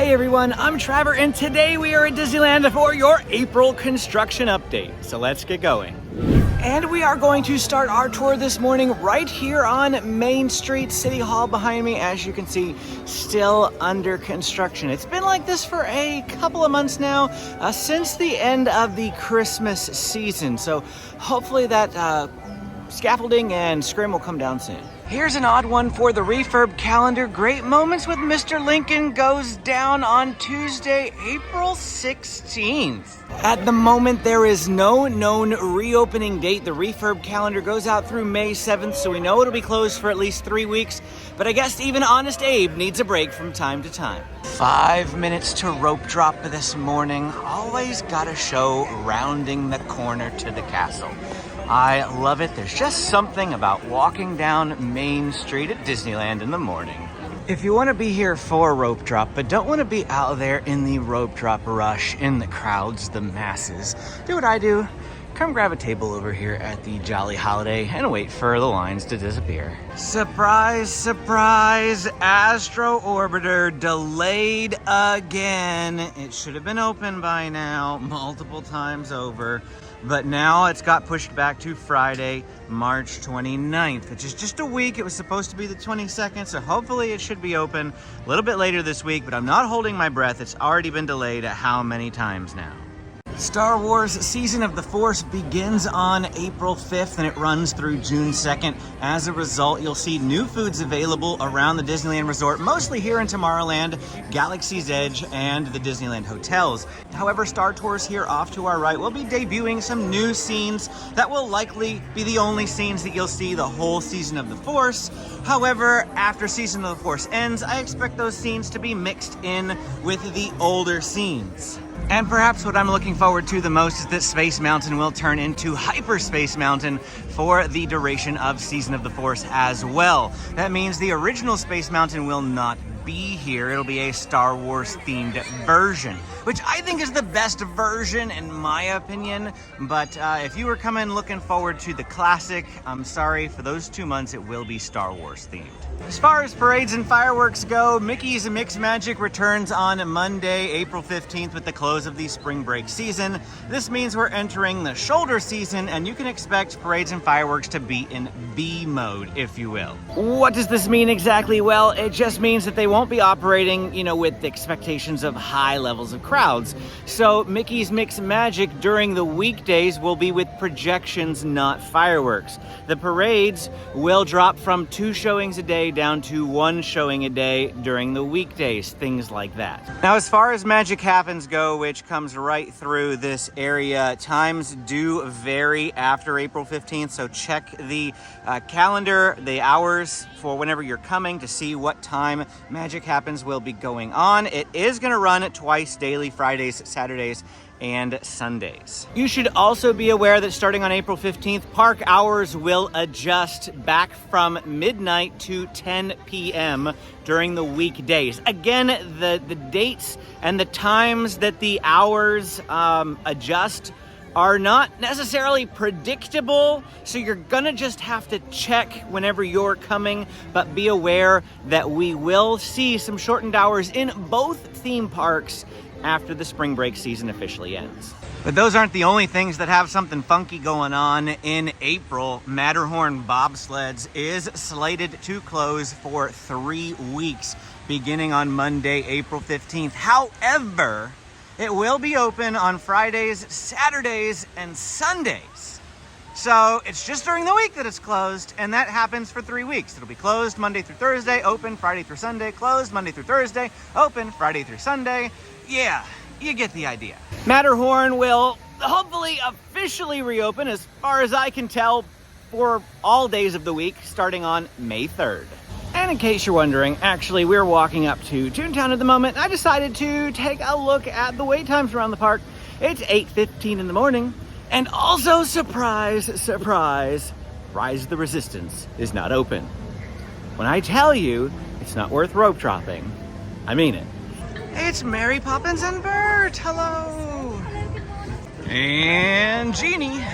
Hey everyone, I'm Trevor, and today we are at Disneyland for your April construction update. So let's get going. And we are going to start our tour this morning right here on Main Street. City Hall behind me, as you can see, still under construction. It's been like this for a couple of months now, since the end of the Christmas season. So hopefully that scaffolding and scrim will come down soon. Here's an odd one for the refurb calendar. Great Moments with Mr. Lincoln goes down on Tuesday, April 16th. At the moment, there is no known reopening date. The refurb calendar goes out through May 7th, so we know it'll be closed for at least 3 weeks. But I guess even Honest Abe needs a break from time to time. 5 minutes to rope drop this morning. Always got a show rounding the corner to the castle. I love it. There's just something about walking down Main Street at Disneyland in the morning. If you want to be here for rope drop, but don't want to be out there in the rope drop rush, in the crowds, the masses, do what I do. Come grab a table over here at the Jolly Holiday and wait for the lines to disappear. Surprise, surprise, Astro Orbiter delayed again. It should have been open by now, multiple times over. But now it's got pushed back to Friday, March 29th, which is just a week. It was supposed to be the 22nd, so hopefully it should be open a little bit later this week, but I'm not holding my breath. It's already been delayed how many times now? Star Wars Season of the Force begins on April 5th and it runs through June 2nd. As a result, you'll see new foods available around the Disneyland Resort, mostly here in Tomorrowland, Galaxy's Edge, and the Disneyland hotels. However, Star Tours here off to our right will be debuting some new scenes that will likely be the only scenes that you'll see the whole Season of the Force. However, after Season of the Force ends, I expect those scenes to be mixed in with the older scenes. And perhaps what I'm looking forward to the most is that Space Mountain will turn into Hyperspace Mountain for the duration of Season of the Force as well. That means the original Space Mountain will not be here. It'll be a Star Wars themed version, which I think is the best version in my opinion. But if you were coming looking forward to the classic, I'm sorry, for those 2 months it will be Star Wars themed. As far as parades and fireworks go, Mickey's Mix Magic returns on Monday, April 15th with the close of the spring break season. This means we're entering the shoulder season and you can expect parades and fireworks to be in B mode, if you will. What does this mean exactly? Well, it just means that they won't be operating, with expectations of high levels of crowds. So Mickey's Mix Magic during the weekdays will be with projections, not fireworks. The parades will drop from 2 showings a day down to 1 showing a day during the weekdays, things like that. Now, as far as Magic Happens go, which comes right through this area, times do vary after April 15th, so check the calendar, the hours for whenever you're coming to see what time Magic Happens will be going on. It is going to run twice daily, Fridays, Saturdays, and Sundays. You should also be aware that starting on April 15th, park hours will adjust back from midnight to 10 p.m. during the weekdays. Again, the dates and the times that the hours adjust are not necessarily predictable, so you're gonna just have to check whenever you're coming, but be aware that we will see some shortened hours in both theme parks after the spring break season officially ends. But those aren't the only things that have something funky going on in April. Matterhorn bobsleds is slated to close for 3 weeks, beginning on Monday, April 15th. However, it will be open on Fridays, Saturdays, and Sundays. So it's just during the week that it's closed, and that happens for 3 weeks. It'll be closed Monday through Thursday, open Friday through Sunday, closed Monday through Thursday, open Friday through Sunday. Yeah, you get the idea. Matterhorn will hopefully officially reopen, as far as I can tell, for all days of the week, starting on May 3rd. And in case you're wondering, actually, we're walking up to Toontown at the moment. I decided to take a look at the wait times around the park. It's 8:15 in the morning. And also, surprise, surprise, Rise of the Resistance is not open. When I tell you it's not worth rope dropping, I mean it. It's Mary Poppins and Bert. Hello. And Genie.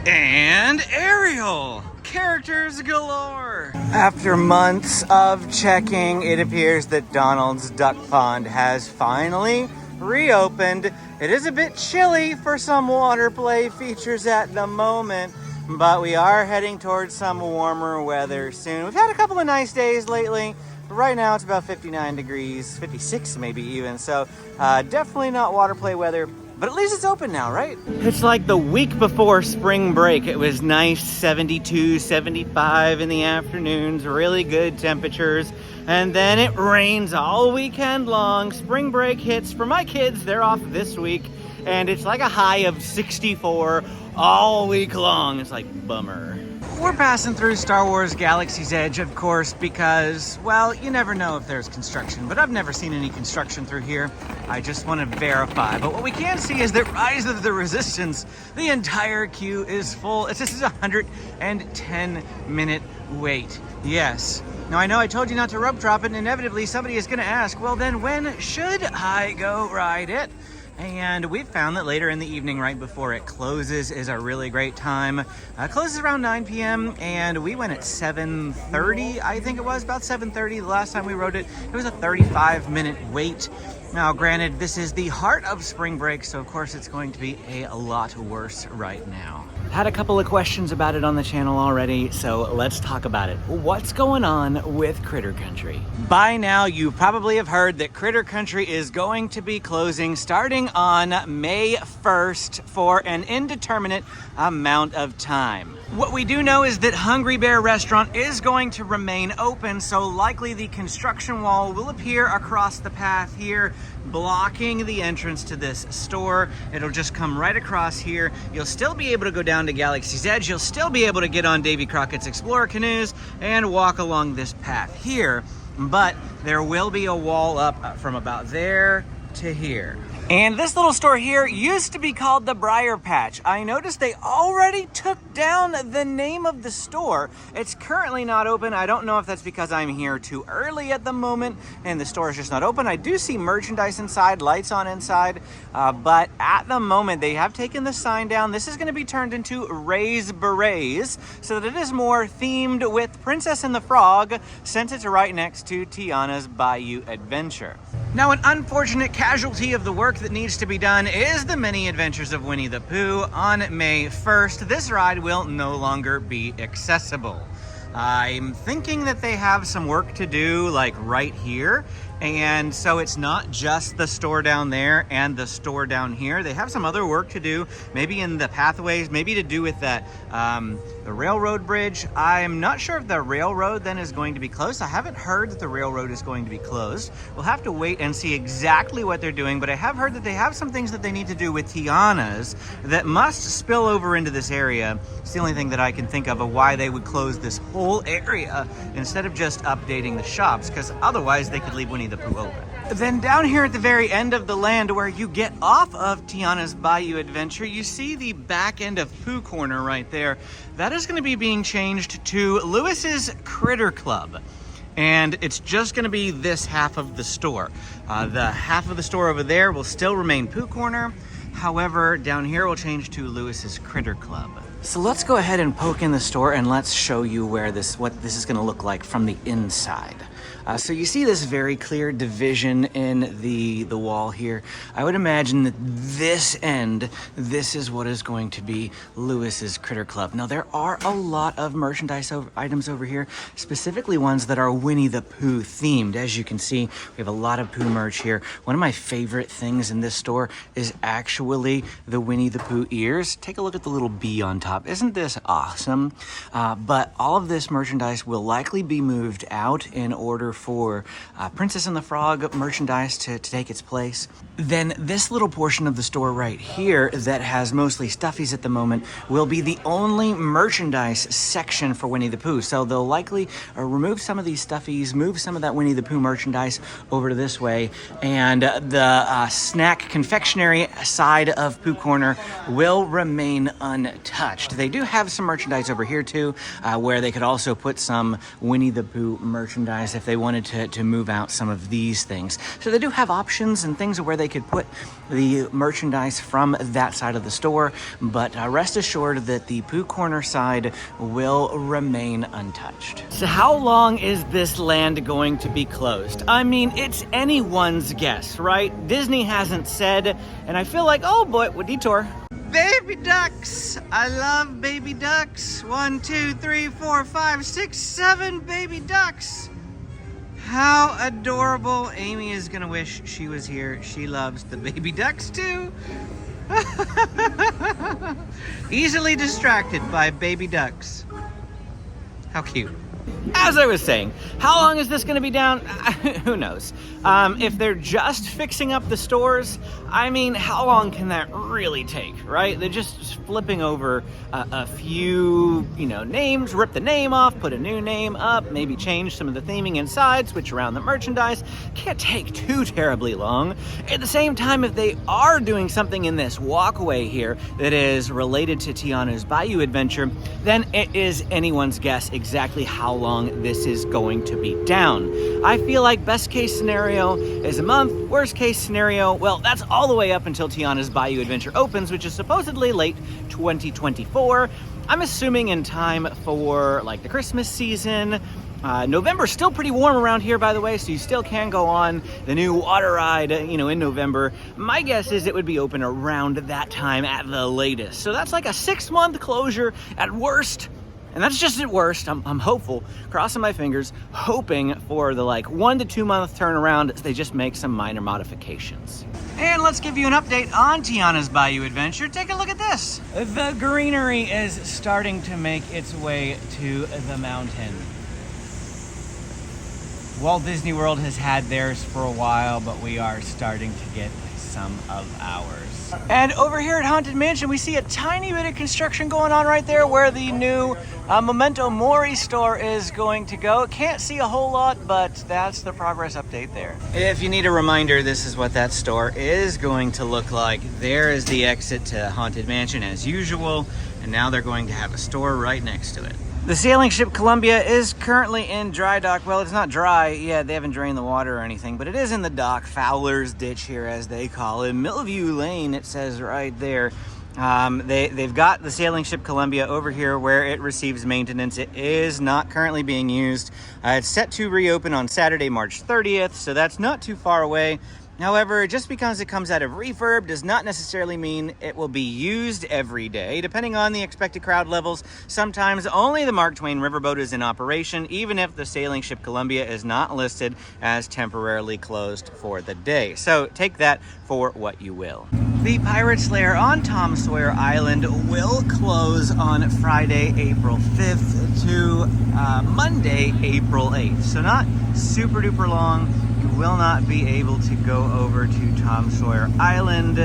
And Ariel. Characters galore. After months of checking, it appears that Donald's Duck Pond has finally reopened. It is a bit chilly for some water play features at the moment, but we are heading towards some warmer weather soon. We've had a couple of nice days lately, but right now it's about 59 degrees, 56 maybe even, so definitely not water play weather. But at least it's open now, right? It's like the week before spring break. It was nice 72, 75 in the afternoons, really good temperatures. And then it rains all weekend long. Spring break hits for my kids. They're off this week. And it's like a high of 64 all week long. It's like, bummer. We're passing through Star Wars Galaxy's Edge, of course, because, well, you never know if there's construction, but I've never seen any construction through here. I just want to verify. But what we can see is that Rise of the Resistance, the entire queue is full. This is a 110-minute wait. Yes. Now, I know I told you not to rope drop it, and inevitably somebody is going to ask, well, then when should I go ride it? And we've found that later in the evening, right before it closes, is a really great time. It closes around 9 p.m. and we went at 7:30, I think it was, about 7:30 the last time we rode it. It was a 35-minute wait. Now, granted, this is the heart of spring break, so of course it's going to be a lot worse right now. Had a couple of questions about it on the channel already, so let's talk about it. What's going on with Critter Country? By now, you probably have heard that Critter Country is going to be closing starting on May 1st for an indeterminate amount of time. What we do know is that Hungry Bear Restaurant is going to remain open, so likely the construction wall will appear across the path here, blocking the entrance to this store. It'll just come right across here. You'll still be able to go down to Galaxy's Edge. You'll still be able to get on Davy Crockett's Explorer canoes and walk along this path here, but there will be a wall up from about there to here. And this little store here used to be called the Briar Patch. I noticed they already took down the name of the store. It's currently not open. I don't know if that's because I'm here too early at the moment and the store is just not open. I do see merchandise inside, lights on inside, but at the moment they have taken the sign down. This is going to be turned into Ray's Berets so that it is more themed with Princess and the Frog, since it's right next to Tiana's Bayou Adventure. Now, an unfortunate casualty of the work that needs to be done is the Many Adventures of Winnie the Pooh. On May 1st, this ride will no longer be accessible. I'm thinking that they have some work to do, like right here. And so it's not just the store down there and the store down here. They have some other work to do, maybe in the pathways, maybe to do with that the railroad bridge. I'm not sure if the railroad then is going to be closed. I haven't heard that the railroad is going to be closed. We'll have to wait and see exactly what they're doing, but I have heard that they have some things that they need to do with Tiana's that must spill over into this area. It's the only thing that I can think of why they would close this whole area instead of just updating the shops, because otherwise they could leave Winnie the Pooh open. Then down here at the very end of the land where you get off of Tiana's Bayou Adventure, you see the back end of Pooh Corner right there. That is going to be being changed to Lewis's Critter Club. And it's just going to be this half of the store. The half of the store over there will still remain Pooh Corner. However, down here will change to Lewis's Critter Club. So let's go ahead and poke in the store and let's show you what this is going to look like from the inside. So you see this very clear division in the wall here. I would imagine that this end, this is what is going to be Lewis's Critter Club. Now there are a lot of merchandise items over here, specifically ones that are Winnie the Pooh themed. As you can see, we have a lot of Pooh merch here. One of my favorite things in this store is actually the Winnie the Pooh ears. Take a look at the little bee on top. Isn't this awesome? But all of this merchandise will likely be moved out in order for Princess and the Frog merchandise to take its place. Then this little portion of the store right here that has mostly stuffies at the moment will be the only merchandise section for Winnie the Pooh. So they'll likely remove some of these stuffies, move some of that Winnie the Pooh merchandise over to this way, and the snack confectionery side of Pooh Corner will remain untouched. They do have some merchandise over here too, where they could also put some Winnie the Pooh merchandise if they they wanted to move out some of these things. So they do have options and things where they could put the merchandise from that side of the store, but rest assured that the Pooh Corner side will remain untouched. So how long is this land going to be closed? I mean, it's anyone's guess, right? Disney hasn't said, and I feel like, oh boy, what detour. Baby ducks! I love baby ducks. 1, 2, 3, 4, 5, 6, 7 baby ducks. How adorable. Amy is gonna wish she was here. She loves the baby ducks too. Easily distracted by baby ducks. How cute. As I was saying, how long is this going to be down? Who knows? If they're just fixing up the stores, I mean, how long can that really take, right? They're just flipping over a few, names, rip the name off, put a new name up, maybe change some of the theming inside, switch around the merchandise. Can't take too terribly long. At the same time, if they are doing something in this walkway here that is related to Tiana's Bayou Adventure, then it is anyone's guess exactly how long this is going to be down. I feel like best case scenario is a month, worst case scenario, well, that's all the way up until Tiana's Bayou Adventure opens, which is supposedly late 2024. I'm assuming in time for like the Christmas season. November's still pretty warm around here, by the way, so you still can go on the new water ride, in November. My guess is it would be open around that time at the latest. So that's like a 6-month closure at worst. And that's just at worst. I'm hopeful, crossing my fingers, hoping for the 1 to 2 month turnaround as they just make some minor modifications. And let's give you an update on Tiana's Bayou Adventure. Take a look at this. The greenery is starting to make its way to the mountain. Walt Disney World has had theirs for a while, but we are starting to get some of ours. And over here at Haunted Mansion, we see a tiny bit of construction going on right there where the new Memento Mori store is going to go. Can't see a whole lot, but that's the progress update there. If you need a reminder, this is what that store is going to look like. There is the exit to Haunted Mansion as usual, and now they're going to have a store right next to it. The sailing ship Columbia is currently in dry dock. Well, it's not dry yet. They haven't drained the water or anything, but it is in the dock. Fowler's Ditch here, as they call it. Millview Lane, it says right there. They've got the sailing ship Columbia over here where it receives maintenance. It is not currently being used. It's set to reopen on Saturday, March 30th, so that's not too far away. However, just because it comes out of refurb does not necessarily mean it will be used every day. Depending on the expected crowd levels, sometimes only the Mark Twain riverboat is in operation, even if the sailing ship Columbia is not listed as temporarily closed for the day. So take that for what you will. The Pirate's Lair on Tom Sawyer Island will close on Friday, April 5th to Monday, April 8th. So not super duper long. You will not be able to go over to Tom Sawyer Island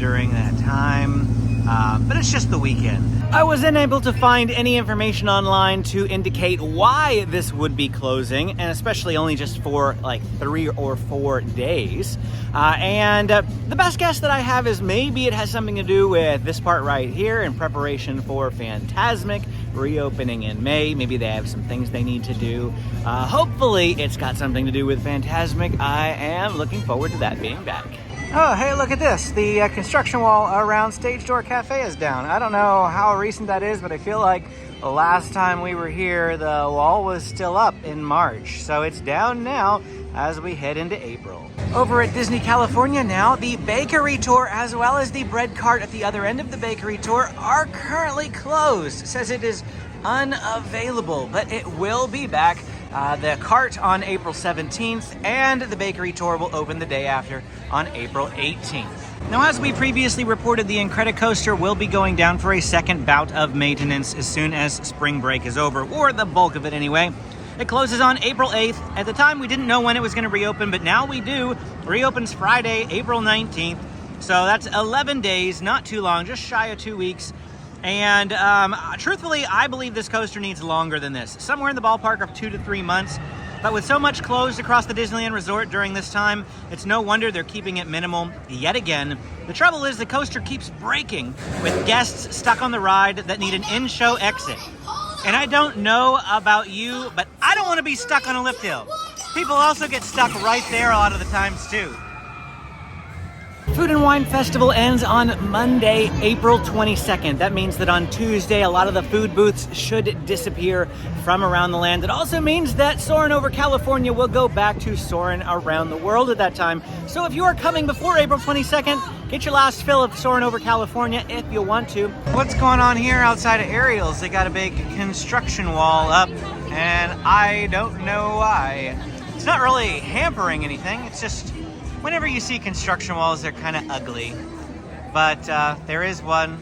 during that time, but it's just the weekend. I was unable to find any information online to indicate why this would be closing, and especially only just for 3 or 4 days. And the best guess that I have is maybe it has something to do with this part right here in preparation for Fantasmic reopening in May. Maybe they have some things they need to do. Hopefully it's got something to do with Fantasmic. I am looking forward to that being back. Oh, hey, look at this. The construction wall around Stage Door Cafe is down. I don't know how recent that is, but I feel like the last time we were here, the wall was still up in March. So it's down now as we head into April. Over at Disney California now, the bakery tour as well as the bread cart at the other end of the bakery tour are currently closed. It says it is unavailable, but it will be back. The cart on April 17th and the bakery tour will open the day after on April 18th. Now, as we previously reported, the Incredicoaster will be going down for a second bout of maintenance as soon as spring break is over, or the bulk of it anyway. It closes on April 8th. At the time, we didn't know when it was going to reopen, but now we do. Reopens Friday, April 19th. So that's 11 days, not too long, just shy of 2 weeks. And truthfully, I believe this coaster needs longer than this. Somewhere in the ballpark of 2 to 3 months. But with so much closed across the Disneyland Resort during this time, it's no wonder they're keeping it minimal yet again. The trouble is the coaster keeps breaking with guests stuck on the ride that need an in-show exit. And I don't know about you, but I don't want to be stuck on a lift hill. People also get stuck right there a lot of the times too. Food and Wine Festival ends on Monday, April 22nd. That means that on Tuesday, a lot of the food booths should disappear from around the land. It also means that Soarin' Over California will go back to Soarin' Around the World at that time. So if you are coming before April 22nd, get your last fill of Soarin' Over California if you want to. What's going on here outside of Ariel's? They got a big construction wall up, and I don't know why. It's not really hampering anything. It's just, whenever you see construction walls, they're kind of ugly. But there is one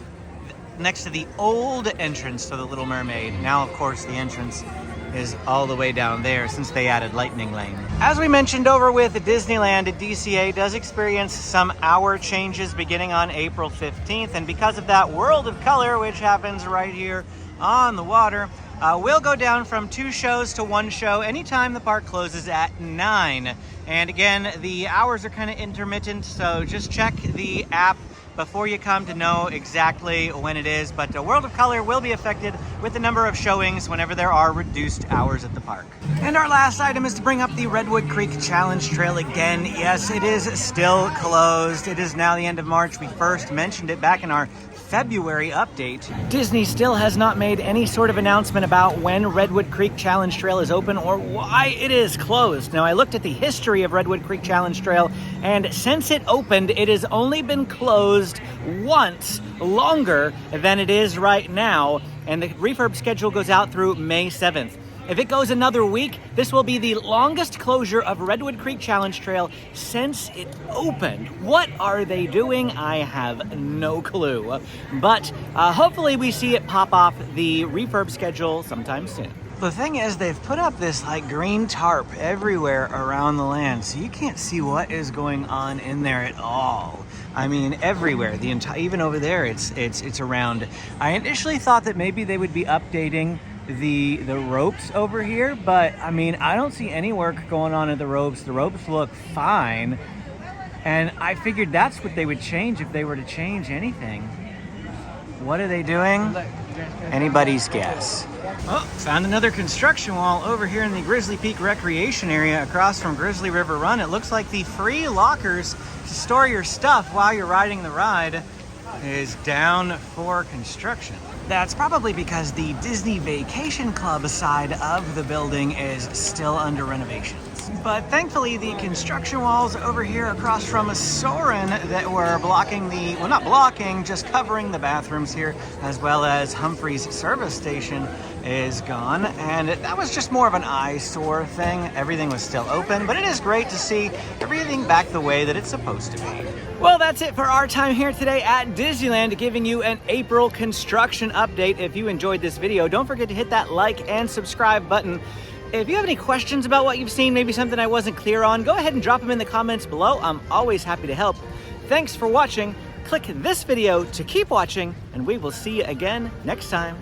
next to the old entrance to the Little Mermaid. Now, of course, the entrance is all the way down there since they added Lightning Lane. As we mentioned over with Disneyland, DCA does experience some hour changes beginning on April 15th. And because of that, World of Color, which happens right here on the water, will go down from 2 shows to 1 show anytime the park closes at 9. And again, the hours are kind of intermittent, so just check the app before you come to know exactly when it is. But World of Color will be affected with the number of showings whenever there are reduced hours at the park. And our last item is to bring up the Redwood Creek Challenge Trail again. Yes, it is still closed. It is now the end of March. We first mentioned it back in our February update. Disney still has not made any sort of announcement about when Redwood Creek Challenge Trail is open or why it is closed. Now, I looked at the history of Redwood Creek Challenge Trail, and since it opened, it has only been closed once longer than it is right now, and the refurb schedule goes out through May 7th. If it goes another week, this will be the longest closure of Redwood Creek Challenge Trail since it opened. What are they doing? I have no clue. But hopefully we see it pop off the refurb schedule sometime soon. The thing is, they've put up this like green tarp everywhere around the land, so you can't see what is going on in there at all. I mean, everywhere. The entire, even over there, it's around. I initially thought that maybe they would be updating the ropes over here, but I mean, I don't see any work going on at the ropes. The ropes look fine, and I figured that's what they would change if they were to change anything. What are they doing? Anybody's guess. Oh, found another construction wall over here in the Grizzly Peak Recreation Area across from Grizzly River Run. It looks like the free lockers to store your stuff while you're riding the ride is down for construction. That's probably because the Disney Vacation Club side of the building is still under renovations. But thankfully, the construction walls over here across from Soarin' that were blocking the, well, not blocking, just covering the bathrooms here, as well as Humphrey's service station, is gone. And that was just more of an eyesore thing. Everything was still open, but it is great to see everything back the way that it's supposed to be. Well, that's it for our time here today at Disneyland, giving you an April construction update. If you enjoyed this video, don't forget to hit that like and subscribe button. If you have any questions about what you've seen, maybe something I wasn't clear on, go ahead and drop them in the comments below. I'm always happy to help. Thanks for watching. Click this video to keep watching, and we will see you again next time.